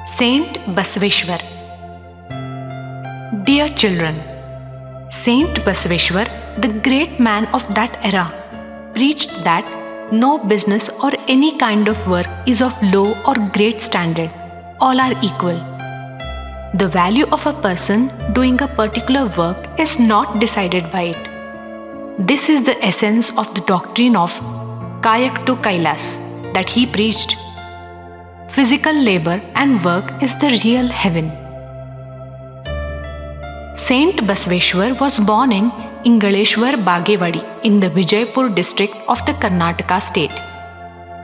Saint Basaveshwar. Dear children, Saint Basaveshwar, the great man of that era, preached that no business or any kind of work is of low or great standard. All are equal. The value of a person doing a particular work is not decided by it. This is the essence of the doctrine of Kayak to Kailas that he preached. Physical labor and work is the real heaven. Saint Basaveshwar was born in Ingaleshwar Bagewadi in the Vijaypur district of the Karnataka state.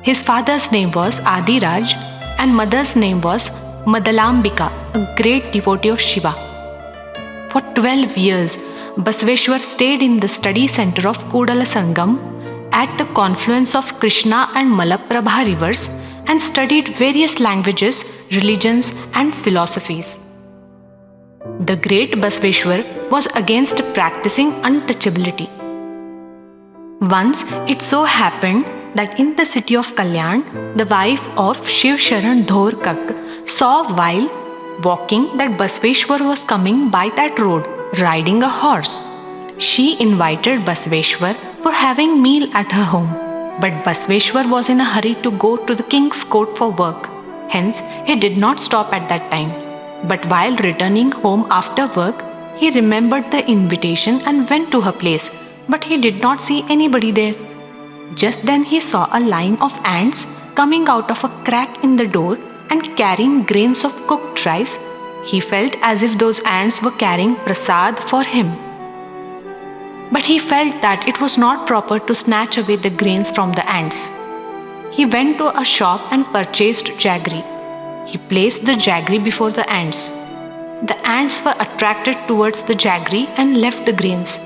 His father's name was Adiraj and mother's name was Madalambika, a great devotee of Shiva. For 12 years, Basaveshwar stayed in the study center of Kudala Sangam at the confluence of Krishna and Malaprabha rivers and studied various languages, religions and philosophies. The great Basaveshwar was against practicing untouchability. Once it so happened that in the city of Kalyan, the wife of Shiv Sharan Dhorkak saw while walking that Basaveshwar was coming by that road riding a horse. She invited Basaveshwar for having meal at her home, but Basaveshwar was in a hurry to go to the king's court for work. Hence, he did not stop at that time. But while returning home after work, he remembered the invitation and went to her place, but he did not see anybody there. Just then he saw a line of ants coming out of a crack in the door and carrying grains of cooked rice. He felt as if those ants were carrying prasad for him. But he felt that it was not proper to snatch away the grains from the ants. He went to a shop and purchased jaggery. He placed the jaggery before the ants. The ants were attracted towards the jaggery and left the grains.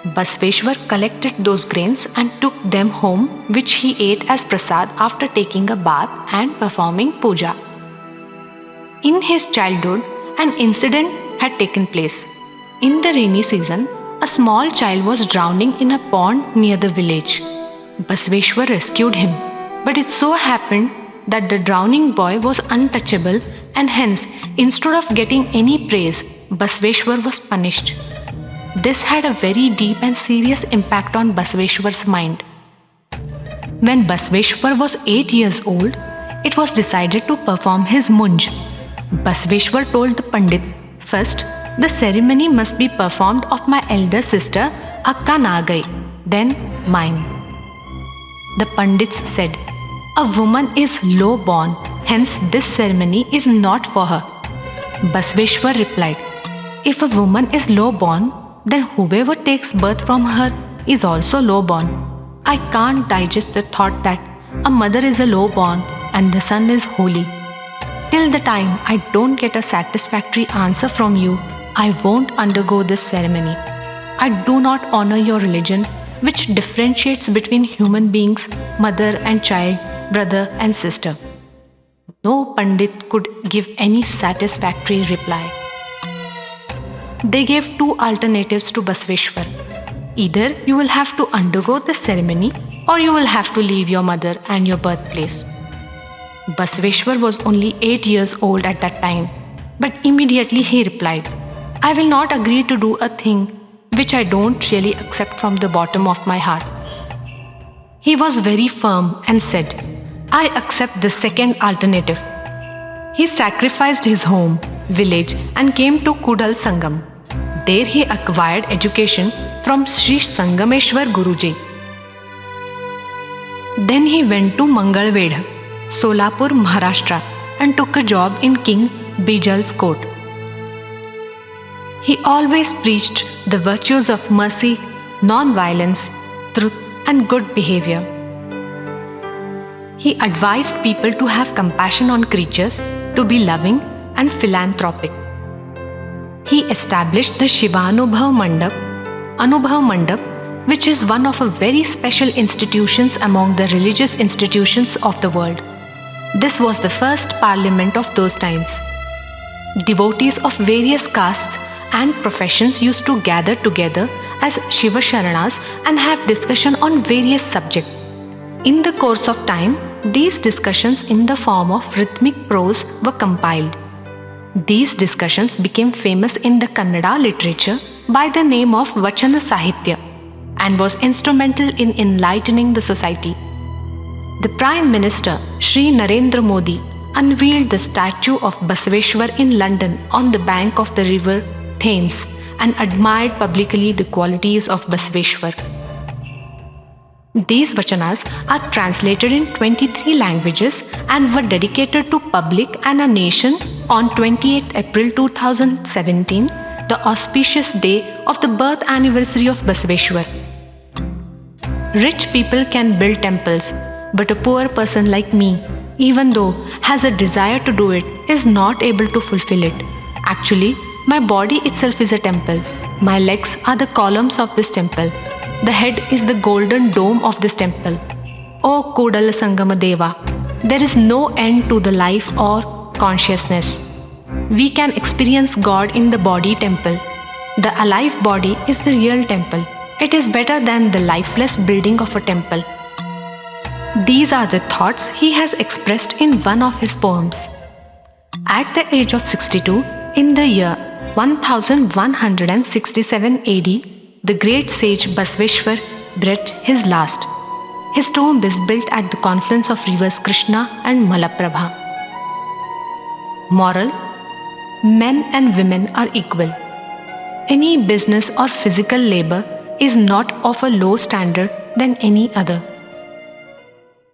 Basaveshwar collected those grains and took them home, which he ate as prasad after taking a bath and performing puja. In his childhood, an incident had taken place. In the rainy season, a small child was drowning in a pond near the village. Basaveshwar rescued him, but it so happened that the drowning boy was untouchable and hence, instead of getting any praise, Basaveshwar was punished. This had a very deep and serious impact on Basaveshwar's mind. When Basaveshwar was 8 years old, it was decided to perform his munj. Basaveshwar told the Pandit, first, the ceremony must be performed of my elder sister, Akka Nagai, then mine. The Pandits said, a woman is low born, hence this ceremony is not for her. Basaveshwar replied, if a woman is low born, then whoever takes birth from her is also low born. I can't digest the thought that a mother is a low born and the son is holy. Till the time I don't get a satisfactory answer from you, I won't undergo this ceremony. I do not honor your religion, which differentiates between human beings, mother and child, brother and sister. No Pandit could give any satisfactory reply. They gave two alternatives to Basaveshwar. Either you will have to undergo the ceremony or you will have to leave your mother and your birthplace. Basaveshwar was only 8 years old at that time, but immediately he replied, I will not agree to do a thing which I don't really accept from the bottom of my heart. He was very firm and said, I accept the second alternative. He sacrificed his home, village and came to Kudal Sangam. There he acquired education from Sri Sangameshwar Guruji. Then he went to Mangalvedha, Solapur, Maharashtra and took a job in King Bijal's court. He always preached the virtues of mercy, non-violence, truth and good behavior. He advised people to have compassion on creatures, to be loving and philanthropic. He established the Shivanubhav Mandap, which is one of a very special institutions among the religious institutions of the world. This was the first parliament of those times. Devotees of various castes and professions used to gather together as Shiva Sharanas and have discussion on various subjects. In the course of time, these discussions in the form of rhythmic prose were compiled. These discussions became famous in the Kannada literature by the name of Vachana Sahitya and was instrumental in enlightening the society. The Prime Minister, Shri Narendra Modi, unveiled the statue of Basaveshwar in London on the bank of the river Thames and admired publicly the qualities of Basaveshwar. These vachanas are translated in 23 languages and were dedicated to public and a nation on 28th April 2017, the auspicious day of the birth anniversary of Basaveshwar. Rich people can build temples, but a poor person like me, even though has a desire to do it, is not able to fulfill it. Actually, my body itself is a temple. My legs are the columns of this temple. The head is the golden dome of this temple. O Kodala Sangama Deva, there is no end to the life or consciousness. We can experience God in the body temple. The alive body is the real temple. It is better than the lifeless building of a temple. These are the thoughts he has expressed in one of his poems. At the age of 62, in the year 1167 AD, the great sage Basaveshwar breathed his last. His tomb is built at the confluence of rivers Krishna and Malaprabha. Moral: men and women are equal. Any business or physical labor is not of a low standard than any other.